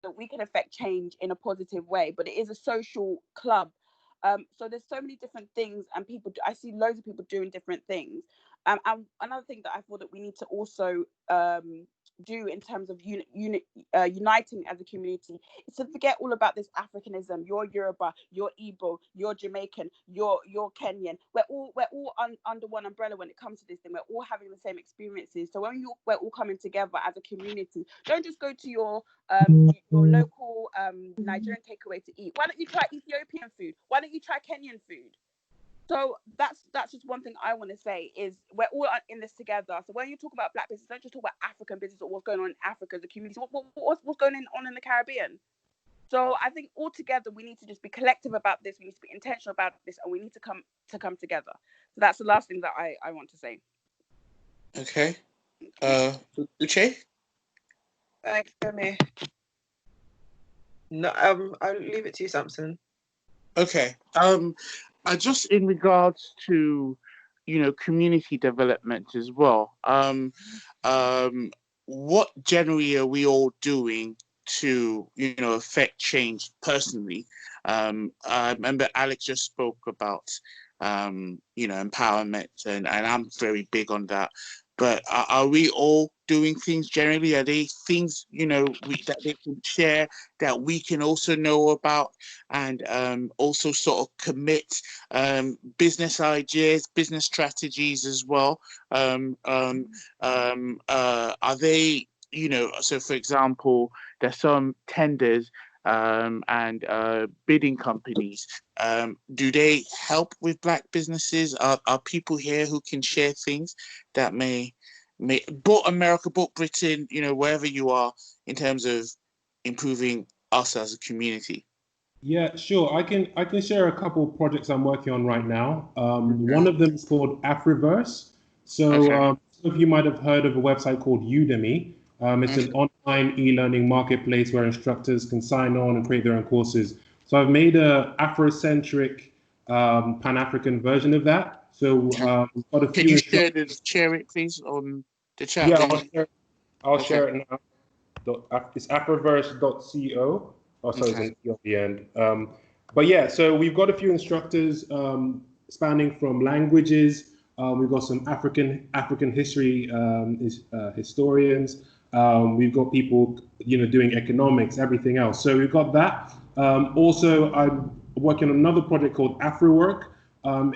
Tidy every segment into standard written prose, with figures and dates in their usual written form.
that we can affect change in a positive way, but it is a social club. So there's so many different things, and I see loads of people doing different things. And another thing that I thought that we need to also do in terms of uniting as a community is to forget all about this Africanism. You're Yoruba, you're Igbo, you're Jamaican, you're Kenyan. We're all under one umbrella when it comes to this thing. We're all having the same experiences. So we're all coming together as a community, don't just go to your local Nigerian takeaway to eat. Why don't you try Ethiopian food? Why don't you try Kenyan food? So that's just one thing I want to say is we're all in this together. So when you talk about Black business, don't just talk about African business or what's going on in Africa as a community. What's going on in the Caribbean? So I think all together we need to just be collective about this. We need to be intentional about this, and we need to come together. So that's the last thing that I want to say. Okay. Uche? Thanks, Femi. No, I'll leave it to you, Samson. Okay. Just in regards to, community development as well. What generally are we all doing to, affect change personally? I remember Alex just spoke about, empowerment, and I'm very big on that. But are we all doing things generally? Are they things, that they can share, that we can also know about, and also sort of commit business ideas, business strategies as well? Are they, so for example, there's some tenders and bidding companies. Do they help with Black businesses? Are people here who can share things that may both America, both Britain, wherever you are, in terms of improving us as a community? Yeah, sure. I can share a couple of projects I'm working on right now. One of them is called Afriverse. So some of you might have heard of a website called Udemy. It's an online e-learning marketplace where instructors can sign on and create their own courses. So I've made a Afrocentric Pan-African version of that. So we've got a Can few. you share it, please, on the chat? Yeah, I'll share it now. It's afriverse.co. Oh, sorry, there's an E at the end. But yeah, so we've got a few instructors spanning from languages. We've got some African history historians. We've got people, doing economics, everything else. So we've got that. Also, I'm working on another project called AfroWork.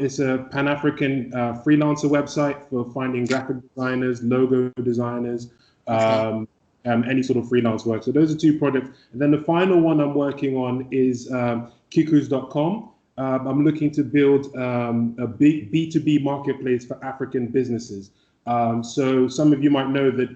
It's a Pan-African freelancer website for finding graphic designers, logo designers, any sort of freelance work. So those are two projects. And then the final one I'm working on is kikus.com. I'm looking to build a big B2B marketplace for African businesses. So some of you might know that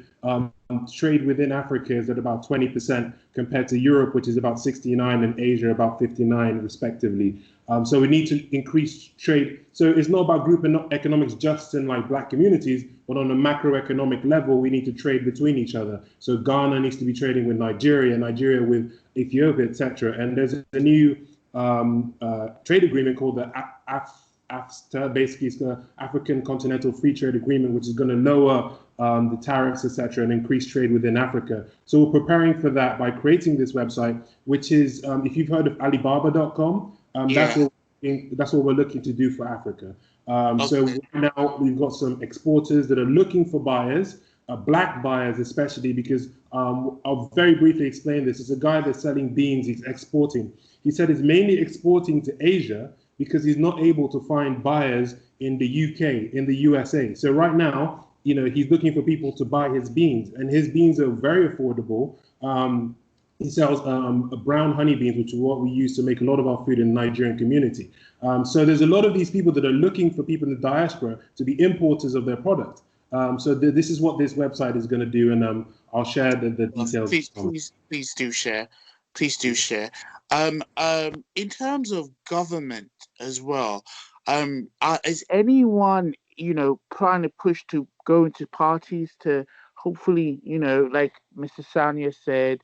trade within Africa is at about 20% compared to Europe, which is about 69, and Asia about 59 respectively. So we need to increase trade. So it's not about group economics just in like Black communities, but on a macroeconomic level, we need to trade between each other. So Ghana needs to be trading with Nigeria, Nigeria with Ethiopia, etc. And there's a new trade agreement called the AfCFTA, basically it's the African Continental Free Trade Agreement, which is going to lower the tariffs, etc., and increase trade within Africa. So we're preparing for that by creating this website, which is, if you've heard of Alibaba.com, that's what we're looking to do for Africa. So right now we've got some exporters that are looking for buyers, Black buyers especially, because I'll very briefly explain this. It's a guy that's selling beans, he's exporting. He said he's mainly exporting to Asia because he's not able to find buyers in the UK, in the USA. So right now, he's looking for people to buy his beans, and his beans are very affordable. He sells brown honey beans, which is what we use to make a lot of our food in the Nigerian community. So there's a lot of these people that are looking for people in the diaspora to be importers of their product. So this is what this website is going to do, and I'll share the details. Please do share. Please do share. In terms of government as well, is anyone, trying to push to go into parties to hopefully, like Mr. Sanya said,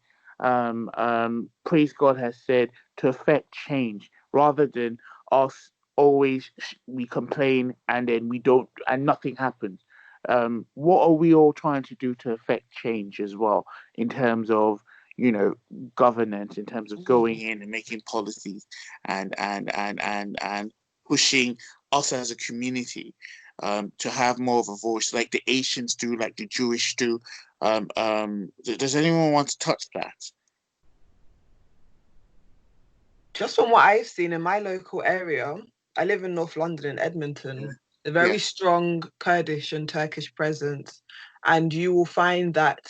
Praise God has said, to affect change rather than us always we complain and then we don't and nothing happens. What are we all trying to do to affect change as well in terms of, governance in terms of going in and making policies and pushing us as a community to have more of a voice, like the Asians do, like the Jewish do. Does anyone want to touch that? Just from what I've seen in my local area, I live in North London, in Edmonton, a very strong Kurdish and Turkish presence. And you will find that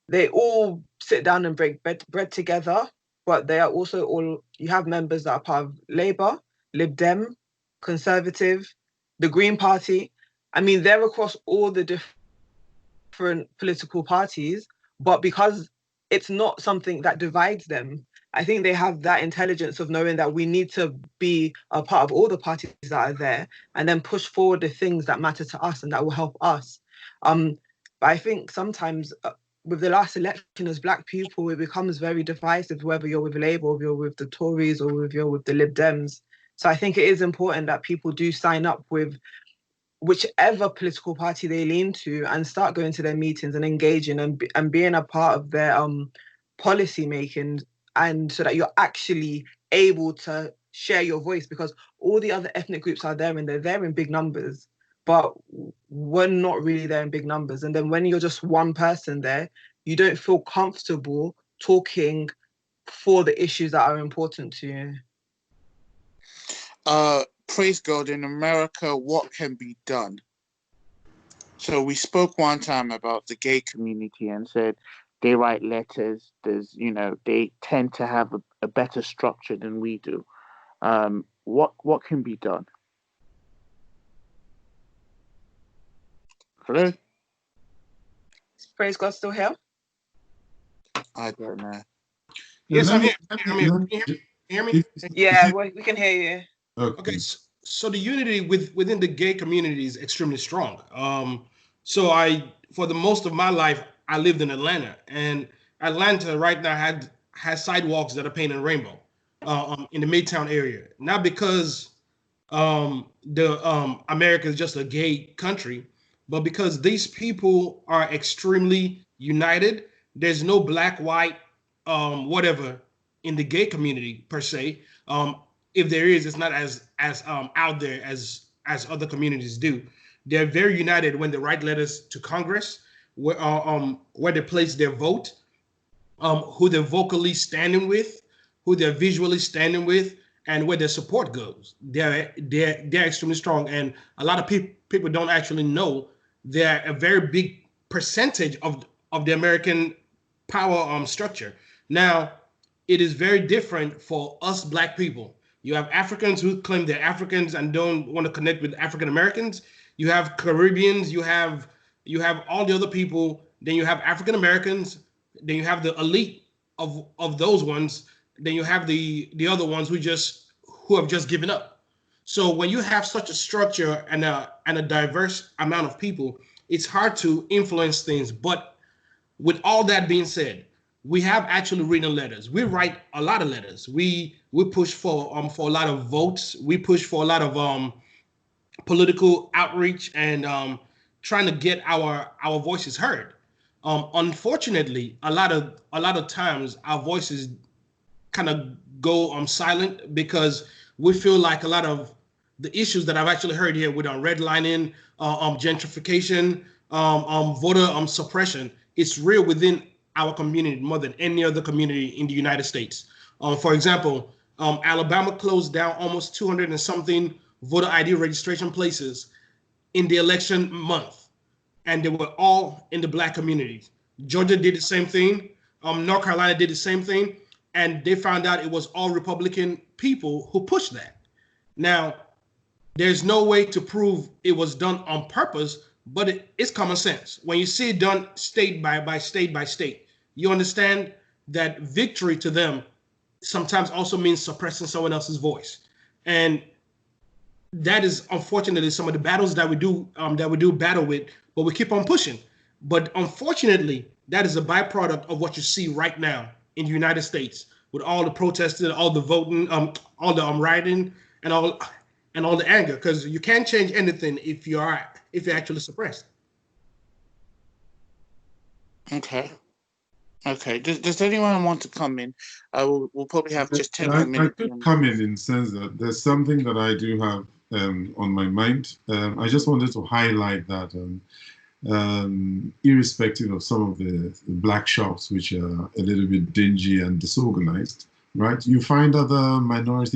they all sit down and break bread together, but they are also all, you have members that are part of Labour, Lib Dem, Conservative, the Green Party. I mean, they're across all the different political parties, but because it's not something that divides them, I think they have that intelligence of knowing that we need to be a part of all the parties that are there and then push forward the things that matter to us and that will help us. But I think sometimes with the last election as Black people, it becomes very divisive, whether you're with Labour, or you're with the Tories, or you're with the Lib Dems. So I think it is important that people do sign up with whichever political party they lean to and start going to their meetings and engaging and being a part of their policy making, and so that you're actually able to share your voice, because all the other ethnic groups are there and they're there in big numbers, but we're not really there in big numbers. And then when you're just one person there, you don't feel comfortable talking for the issues that are important to you. Praise God, in America, what can be done? So we spoke one time about the gay community and said they write letters. They tend to have a better structure than we do. What can be done? Hello? Praise God, still here? I don't know. Yes, I'm here. Can you hear me? Yeah, we can hear you. Okay, so the unity within the gay community is extremely strong. So for the most of my life, I lived in Atlanta, and Atlanta right now has sidewalks that are painted rainbow in the Midtown area. Not because America is just a gay country, but because these people are extremely united. There's no black, white, whatever in the gay community per se. If there is, it's not as out there as other communities do. They're very united when they write letters to Congress, where they place their vote, who they're vocally standing with, who they're visually standing with, and where their support goes. They're extremely strong, and a lot of people don't actually know they're a very big percentage of the American power structure. Now, it is very different for us Black people. You have Africans who claim they're Africans and don't want to connect with African Americans. You have Caribbeans. You have all the other people. Then you have African Americans. Then you have the elite of those ones. Then you have the other ones who have just given up. So when you have such a structure and a diverse amount of people, it's hard to influence things. But with all that being said, we have actually written letters. We write a lot of letters. We push for a lot of votes. We push for a lot of political outreach and trying to get our voices heard. Unfortunately, a lot of times our voices kind of go silent because we feel like a lot of the issues that I've actually heard here with redlining, gentrification, voter suppression, it's real within our community more than any other community in the United States. For example, Alabama closed down almost 200 and something voter ID registration places in the election month, and they were all in the Black communities. Georgia did the same thing. North Carolina did the same thing, and they found out it was all Republican people who pushed that. Now, there's no way to prove it was done on purpose, but it's common sense. When you see it done state by state by state, you understand that victory to them sometimes also means suppressing someone else's voice. And that is unfortunately some of the battles that we do battle with, but we keep on pushing. But unfortunately, that is a byproduct of what you see right now in the United States with all the protesting, all the voting, all the rioting, and all the anger, because you can't change anything if you're actually suppressed. Okay. Okay. Does anyone want to come in? We'll probably have just 10 more I minutes. could come in the sense that there's something that I do have on my mind. I just wanted to highlight that irrespective of some of the black shops, which are a little bit dingy and disorganized, right? You find other minority